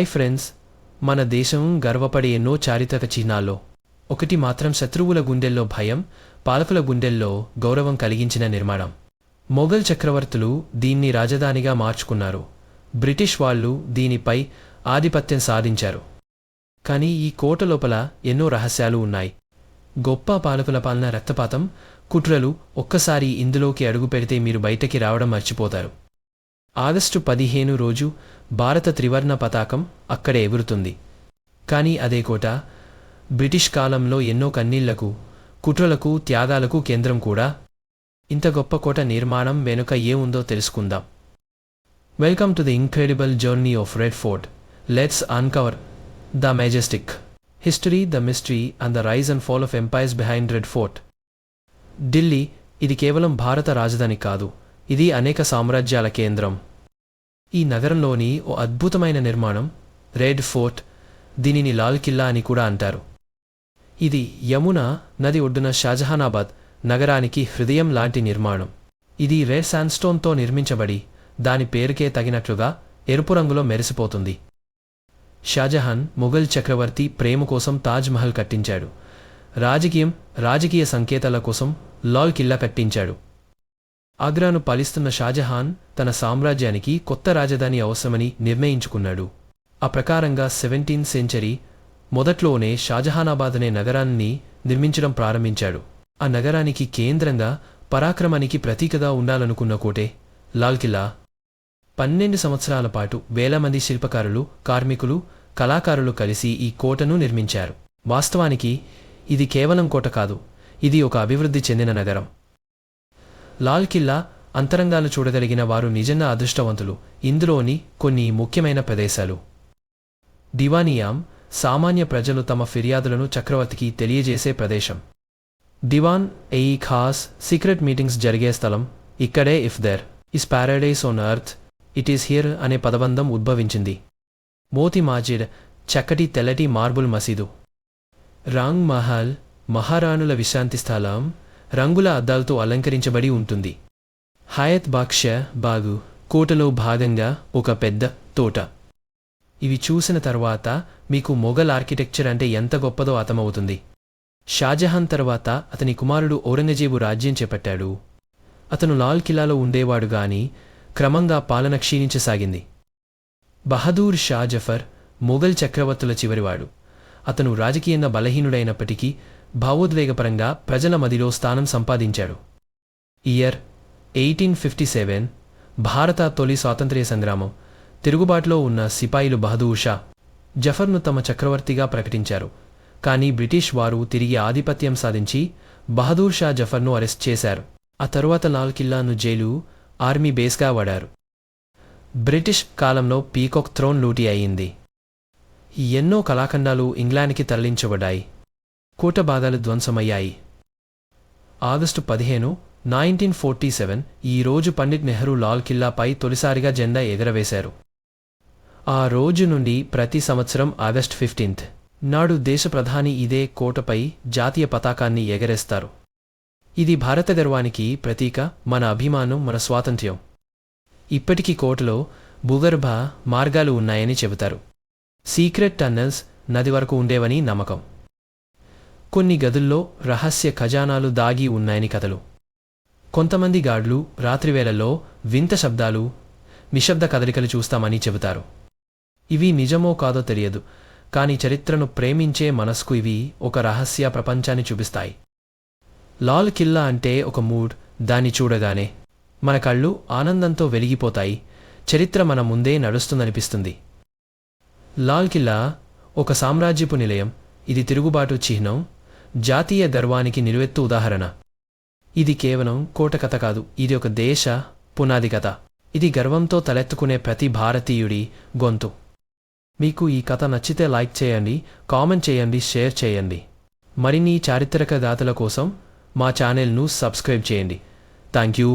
Hi friends, మన దేశం గర్వపడే ఎన్నో చారిత్రక చిహ్నాల్లో ఒకటి మాత్రం శత్రువుల గుండెల్లో భయం, పాలకుల గుండెల్లో గౌరవం కలిగించిన నిర్మాణం. మొఘల్ చక్రవర్తులు దీన్ని రాజధానిగా మార్చుకున్నారు. బ్రిటిష్ వాళ్ళు దీనిపై ఆధిపత్యం సాధించారు. కానీ ఈ కోట లోపల ఎన్నో రహస్యాలు ఉన్నాయి. గొప్ప పాలకుల పాలన, రక్తపాతం, కుట్రలు. ఒక్కసారి ఇందులోకి అడుగు పెడితే మీరు బయటకి రావడం మర్చిపోతారు. ఆగస్టు 15 రోజు భారత త్రివర్ణ పతాకం అక్కడే ఎగురుతుంది. కానీ అదే కోట బ్రిటిష్ కాలంలో ఎన్నో కన్నీళ్లకు, కుట్రలకు, త్యాగాలకు కేంద్రం కూడా. ఇంత గొప్ప కోట నిర్మాణం వెనుక ఏముందో తెలుసుకుందాం. Welcome to the incredible journey of Red Fort. Let's uncover the majestic history, the mystery and the rise and fall of empires behind Red Fort. Delhi ఇది కేవలం భారత రాజధాని కాదు, ఇది అనేక సామ్రాజ్యాల కేంద్రం. ఈ నగరంలోని ఓ అద్భుతమైన నిర్మాణం రెడ్ ఫోర్ట్. దీనిని లాల్ కిల్లా అని కూడా అంటారు. ఇది యమునా నది ఒడ్డున షాజహానాబాద్ నగరానికి హృదయం లాంటి నిర్మాణం. ఇది రెడ్ శాండ్స్టోన్తో నిర్మించబడి దాని పేరుకే తగినట్లుగా ఎరుపు రంగులో మెరిసిపోతుంది. షాజహాన్ మొఘల్ చక్రవర్తి ప్రేమ కోసం తాజ్ మహల్ కట్టించాడు. రాజకీయ సంకేతాల కోసం లాల్ కిల్లా కట్టించాడు. ఆగ్రాను పాలిస్తున్న షాజహాన్ తన సామ్రాజ్యానికి కొత్త రాజధాని అవసరమని నిర్ణయించుకున్నాడు. ఆ ప్రకారంగా 17th సెంచరీ మొదట్లోనే షాజహానాబాద్ అనే నగరాన్ని నిర్మించడం ప్రారంభించాడు. ఆ నగరానికి కేంద్రంగా, పరాక్రమానికి ప్రతీకగా ఉండాలనుకున్న కోటే లాల్ కిల్లా. 12 సంవత్సరాల పాటు వేల మంది శిల్పకారులు, కార్మికులు, కళాకారులు కలిసి ఈ కోటను నిర్మించారు. వాస్తవానికి ఇది కేవలం కోట కాదు, ఇది ఒక అభివృద్ధి చెందిన నగరం. లాల్ కిల్లా అంతరంగాలు చూడగలిగిన వారు నిజంగా అదృష్టవంతులు. ఇందులోని కొన్ని ముఖ్యమైన ప్రదేశాలు. దివానియాం, సామాన్య ప్రజలు తమ ఫిర్యాదులను చక్రవర్తికి తెలియజేసే ప్రదేశం. దివాన్ ఏ ఖాస్ సీక్రెట్ మీటింగ్స్ జరిగే స్థలం. ఇక్కడే if there is Paradise on earth it is here అనే పదబంధం ఉద్భవించింది. మోతి మాజిద్, చక్కటి తెల్లటి మార్బుల్ మసీదు. రాంగ్ మహల్, మహారాణుల విశ్రాంతి స్థలం, రంగుల అద్దాలతో అలంకరించబడి ఉంటుంది. హయత్ బాగు, కోటలో భాగంగా ఒక పెద్ద తోట. ఇవి చూసిన తర్వాత మీకు మొఘల్ ఆర్కిటెక్చర్ అంటే ఎంత గొప్పదో అర్థమవుతుంది. షాజహాన్ తర్వాత అతని కుమారుడు ఔరంగజేబు రాజ్యం చేపట్టాడు. అతను లాల్ కిల్లాలో ఉండేవాడు గాని క్రమంగా పాలన క్షీణించసాగింది. బహదూర్ షా జఫర్ మొఘల్ చక్రవర్తుల చివరివాడు. అతను రాజకీయంగా బలహీనుడైనప్పటికీ భావోద్వేగపరంగా ప్రజల మదిలో స్థానం సంపాదించాడు. ఇయర్ 1857 భారత తొలి స్వాతంత్ర్య సంగ్రామం. తిరుగుబాటులో ఉన్న సిపాయిలు బహదూర్ షా జఫర్ను తమ చక్రవర్తిగా ప్రకటించారు. కానీ బ్రిటిష్ వారు తిరిగి ఆధిపత్యం సాధించి బహదూర్ షా జఫర్ను అరెస్ట్ చేశారు. ఆ తరువాత లాల్ కిల్లాను జైలు, ఆర్మీ బేస్గా వాడారు. బ్రిటిష్ కాలంలో పీకాక్ థ్రోన్ లూటీ అయింది. ఎన్నో కళాఖండాలు ఇంగ్లాండ్కి తరలించబడ్డాయి. కోట భాగాలు ధ్వంసమయ్యాయి. ఆగస్టు 15, 1947 ఈ రోజు పండిట్ నెహ్రూ లాల్ కిల్లాపై తొలిసారిగా జెండా ఎగరవేశారు. ఆ రోజు నుండి ప్రతి సంవత్సరం ఆగస్టు 15 నాడు దేశ ప్రధాని ఇదే కోటపై జాతీయ పతాకాన్ని ఎగరేస్తారు. ఇది భారత గర్వానికి ప్రతీక, మన అభిమానం, మన స్వాతంత్ర్యం. ఇప్పటికీ కోటలో భూగర్భ మార్గాలు ఉన్నాయని చెబుతారు. సీక్రెట్ టన్నెల్స్ నది వరకు ఉండేవని నమ్మకం. కొన్ని గదుల్లో రహస్య ఖజానాలు దాగి ఉన్నాయని కథలు. కొంతమంది గార్డులు రాత్రివేళల్లో వింత శబ్దాలు, నిశ్శబ్ద కదలికలు చూస్తామని చెబుతారు. ఇవి నిజమో కాదో తెలియదు, కానీ చరిత్రను ప్రేమించే మనస్కు ఇవి ఒక రహస్య ప్రపంచాన్ని చూపిస్తాయి. లాల్ కిల్లా అంటే ఒక మూడ్. దాన్ని చూడగానే మన కళ్ళు ఆనందంతో వెలిగిపోతాయి. చరిత్ర మన ముందే నడుస్తుందనిపిస్తుంది. లాల్ కిల్లా ఒక సామ్రాజ్యపు నిలయం. ఇది తిరుగుబాటు చిహ్నం, జాతీయ గర్వానికి నిలువెత్తు ఉదాహరణ. ఇది కేవలం కోట కథ కాదు, ఇది ఒక దేశ పునాది కథ. ఇది గర్వంతో తలెత్తుకునే ప్రతి భారతీయుడి గొంతు. మీకు ఈ కథ నచ్చితే లైక్ చేయండి, కామెంట్ చేయండి, షేర్ చేయండి. మరిన్ని చారిత్రక గాథల కోసం మా ఛానల్ను సబ్స్క్రైబ్ చేయండి. Thank you.